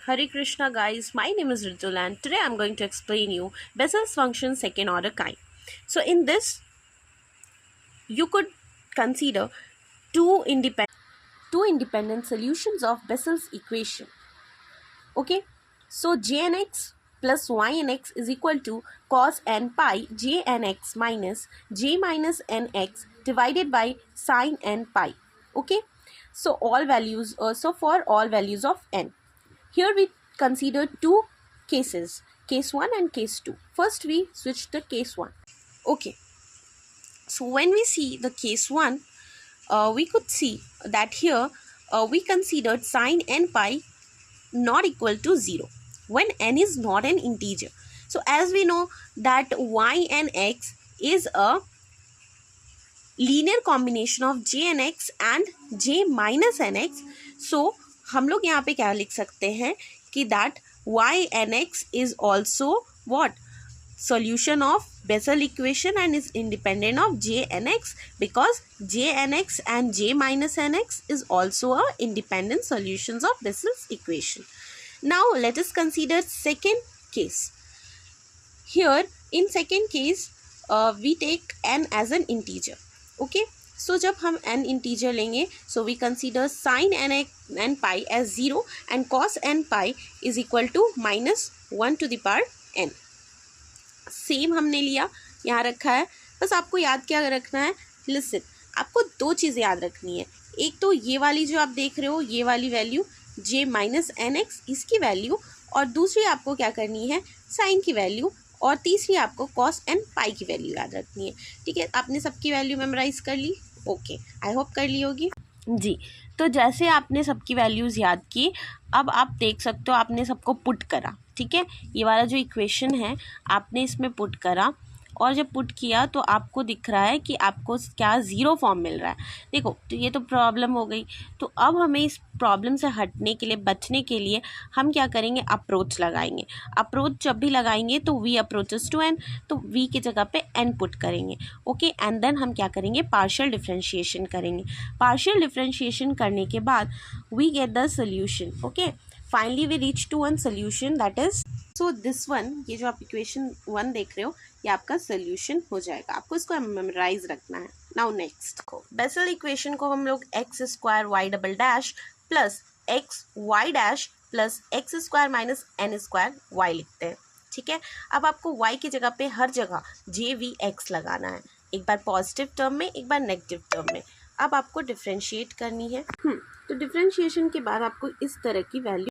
Hare Krishna guys, my name is Ritul and today I'm going to explain you Bessel's function second order kind. So in this you could consider two independent solutions of Bessel's equation. Okay, so jnx plus ynx is equal to cos n pi jnx minus j minus nx divided by sin n pi. Okay, so for all values of n. Here we consider two cases, case 1 and case 2. First we switch to case 1. Okay, so when we see the case 1, we could see that here we considered sin n pi not equal to 0 when n is not an integer. So as we know that y and x is a linear combination of j and x and j minus nx. So हम लोग यहाँ पे क्या लिख सकते हैं कि that y and x is also what? Solution of Bessel equation and is independent of j and x, because j and x and j minus nx is also a independent solutions of Bessel's equation. Now let us consider second case. Here in second case we take n as an integer. Okay, so जब हम n integer लेंगे, so we consider sin n pi as 0 and cos n pi is equal to minus 1 to the power n. Same हमने लिया, यहाँ रखा है. बस आपको याद क्या रखना है, लिसन, आपको दो चीज़ें याद रखनी है. एक तो ये वाली जो आप देख रहे हो, ये वाली value j minus n x, इसकी वैल्यू, और दूसरी आपको क्या करनी है, साइन की वैल्यू, और तीसरी आपको कॉस एन पाई की वैल्यू याद रखनी है. ठीक है, आपने सबकी वैल्यू मेमोराइज कर ली. ओके, आई होप कर ली होगी जी. तो जैसे आपने सबकी वैल्यूज़ याद की, अब आप देख सकते हो आपने सबको पुट करा. ठीक है, ये वाला जो इक्वेशन है आपने इसमें पुट करा, और जब पुट किया तो आपको दिख रहा है कि आपको क्या ज़ीरो फॉर्म मिल रहा है. देखो, तो ये तो प्रॉब्लम हो गई. तो अब हमें इस प्रॉब्लम से हटने के लिए, बचने के लिए हम क्या करेंगे, अप्रोच लगाएंगे. अप्रोच जब भी लगाएंगे तो वी अप्रोचेस टू एन, तो वी की जगह पे एन पुट करेंगे. ओके, एंड देन हम क्या करेंगे, पार्शियल डिफ्रेंशिएशन करेंगे. पार्शियल डिफ्रेंशिएशन करने के बाद we get the solution. Okay, finally we reach to one solution, that is, so this one, ये जो आप इक्वेशन 1 देख रहे हो, ये आपका सोल्यूशन हो जाएगा. आपको इसको मेमोराइज रखना है. नाउ नेक्स्ट को बेसल इक्वेशन को हम लोग x square y double dash plus x y dash plus x square minus n square y लिखते हैं. ठीक है, अब आपको वाई की जगह पे हर जगह जे वी एक्स लगाना है, एक बार पॉजिटिव टर्म में, एक बार नेगेटिव टर्म में. अब आपको डिफ्रेंशिएट करनी है. तो डिफ्रेंशिएशन के बाद आपको इस तरह की वैल्यू